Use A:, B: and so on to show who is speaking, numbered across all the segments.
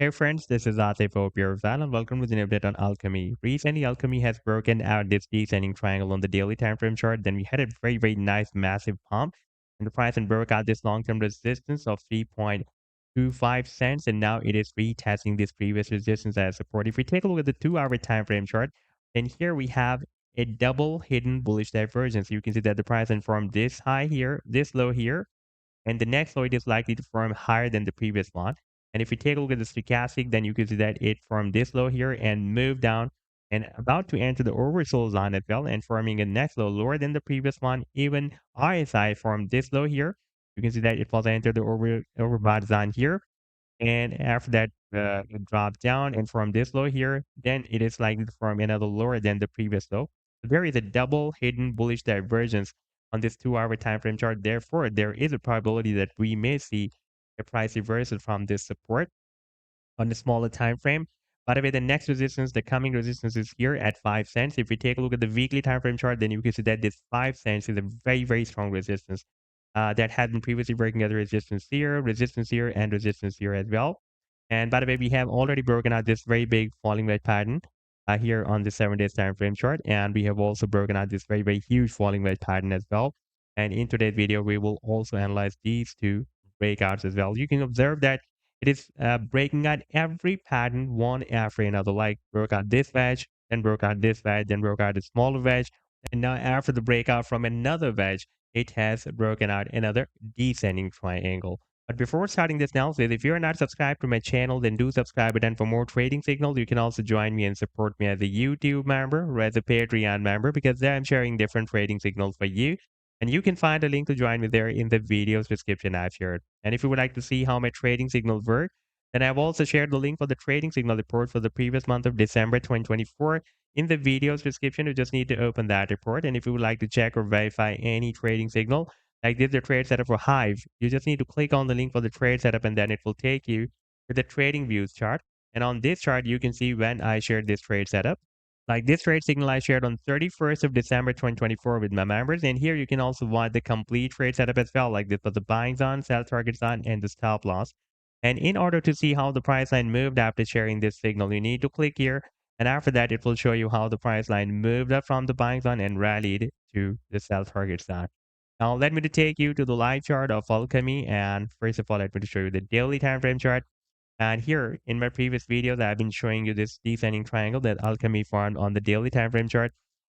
A: Hey friends, this is Atif of Pure Val and welcome to an update on Alchemy. Recently, Alchemy has broken out this descending triangle on the daily time frame chart. Then we had a very nice massive pump and the price and broke out this long-term resistance of 3.25 cents and now it is retesting this previous resistance as support. If we take a look at the 2-hour time frame chart, then here we have a double hidden bullish divergence. You can see that the price and formed this high here, this low here, and the next low it is likely to form higher than the previous one. And if we take a look at the stochastic, then you can see that it formed this low here and moved down and about to enter the oversold zone as well and forming a next low lower than the previous one. Even RSI formed this low here. You can see that it was entered the overbought zone here. And after that, it dropped down and from this low here, then it is likely to form another lower than the previous low. There is a double hidden bullish divergence on this 2-hour time frame chart. Therefore, there is a probability that we may see a price reversal from this support on the smaller time frame. By the way, the next resistance, the coming resistance is here at 5 cents. If we take a look at the weekly time frame chart, then you can see that this 5 cents is a very strong resistance that had been previously breaking other resistance here, and resistance here as well. And by the way, we have already broken out this very big falling wedge pattern here on the 7 days time frame chart. And we have also broken out this very huge falling wedge pattern as well. And in today's video, we will also analyze these two breakouts as well. You can observe that it is breaking out every pattern one after another, like broke out this wedge, then broke out this wedge, then broke out a smaller wedge. And now after the breakout from another wedge, it has broken out another descending triangle. But before starting this analysis, if you're not subscribed to my channel, then do subscribe. And for more trading signals, you can also join me and support me as a YouTube member or as a Patreon member because there I'm sharing different trading signals for you. And you can find a link to join me there in the video's description I've shared. And if you would like to see how my trading signals work, then I've also shared the link for the trading signal report for the previous month of December 2024 in the video's description. You just need to open that report. And if you would like to check or verify any trading signal, like this, the trade setup for Hive, you just need to click on the link for the trade setup and then it will take you to the TradingView chart. And on this chart, you can see when I shared this trade setup. Like this trade signal I shared on 31st of December 2024 with my members. And here you can also watch the complete trade setup as well. Like this was the buying zone, sell target zone, and the stop loss. And in order to see how the price line moved after sharing this signal, you need to click here. And after that, it will show you how the price line moved up from the buying zone and rallied to the sell target zone. Now, let me to take you to the live chart of Alchemy. And first of all, let me to show you the daily time frame chart. And here in my previous videos, I've been showing you this descending triangle that Alchemy formed on the daily time frame chart.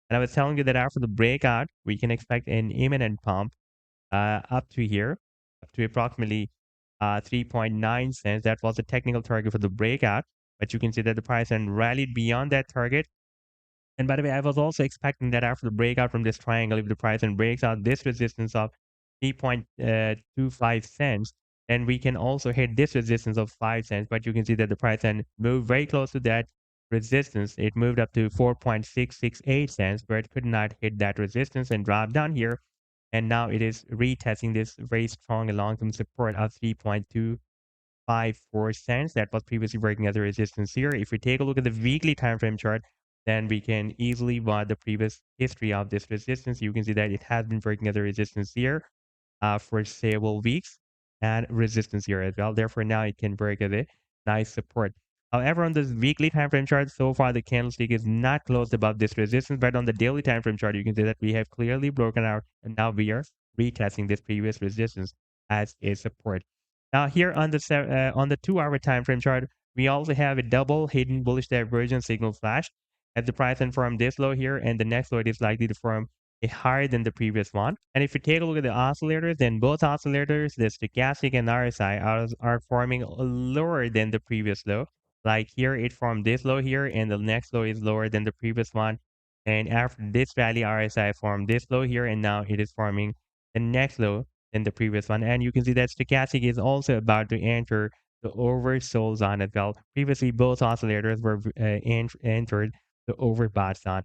A: And I was telling you that after the breakout, we can expect an imminent pump up to here, up to approximately 3.9 cents. That was the technical target for the breakout. But you can see that the price then rallied beyond that target. And by the way, I was also expecting that after the breakout from this triangle, if the price then breaks out this resistance of 3.25 cents, then we can also hit this resistance of 5 cents. But you can see that the price then moved very close to that resistance. It moved up to 4.668 cents, where it could not hit that resistance and drop down here. And now it is retesting this very strong long-term support of 3.254 cents. That was previously breaking as a resistance here. If we take a look at the weekly time frame chart, then we can easily watch the previous history of this resistance. You can see that it has been breaking as a resistance here for several weeks and resistance here as well. Therefore, now it can break as a nice support. However, on this weekly time frame chart, so far the candlestick is not closed above this resistance, but on the daily time frame chart, you can see that we have clearly broken out, and now we are retesting this previous resistance as a support. Now, here on the 2-hour time frame chart, we also have a double hidden bullish divergence signal flash as the price then formed this low here, and the next low it is likely to form a higher than the previous one. And if you take a look at the oscillators, then both oscillators, the stochastic and RSI, are forming lower than the previous low. Like here, it formed this low here, and the next low is lower than the previous one. And after this rally, RSI formed this low here, and now it is forming the next low than the previous one. And you can see that stochastic is also about to enter the oversold zone as well. Previously, both oscillators were entered the overbought zone.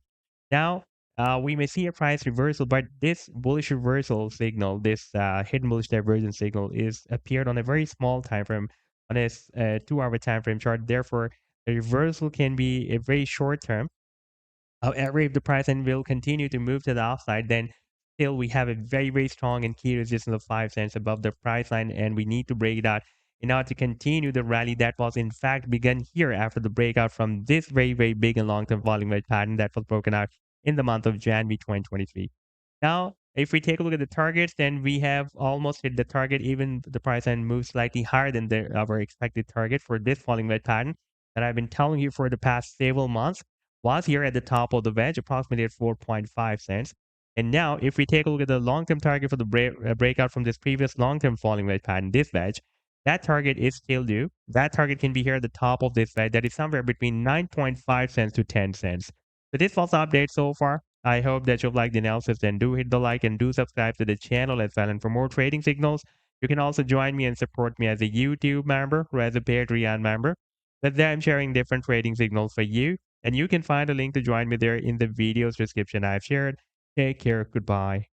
A: Now, we may see a price reversal, but this bullish reversal signal, this hidden bullish divergence signal, is appeared on a very small time frame on a 2-hour time frame chart. Therefore, the reversal can be a very short term. However, if the price then will continue to move to the upside, then still we have a very strong and key resistance of 5 cents above the price line, and we need to break it out and now to continue the rally that was in fact begun here after the breakout from this very big and long-term volume wedge pattern that was broken out in the month of January 2023. Now, if we take a look at the targets, then we have almost hit the target. Even the price and moved slightly higher than our expected target for this falling wedge pattern that I've been telling you for the past several months was here at the top of the wedge, approximately at 4.5 cents. And now, if we take a look at the long-term target for the breakout from this previous long-term falling wedge pattern, this wedge, that target is still due. That target can be here at the top of this wedge. That is somewhere between 9.5 cents to 10 cents. So this was the update so far. I hope that you've liked the analysis. Then do hit the like and do subscribe to the channel as well. And for more trading signals, you can also join me and support me as a YouTube member or as a Patreon member. But there I'm sharing different trading signals for you. And you can find a link to join me there in the video's description I've shared. Take care. Goodbye.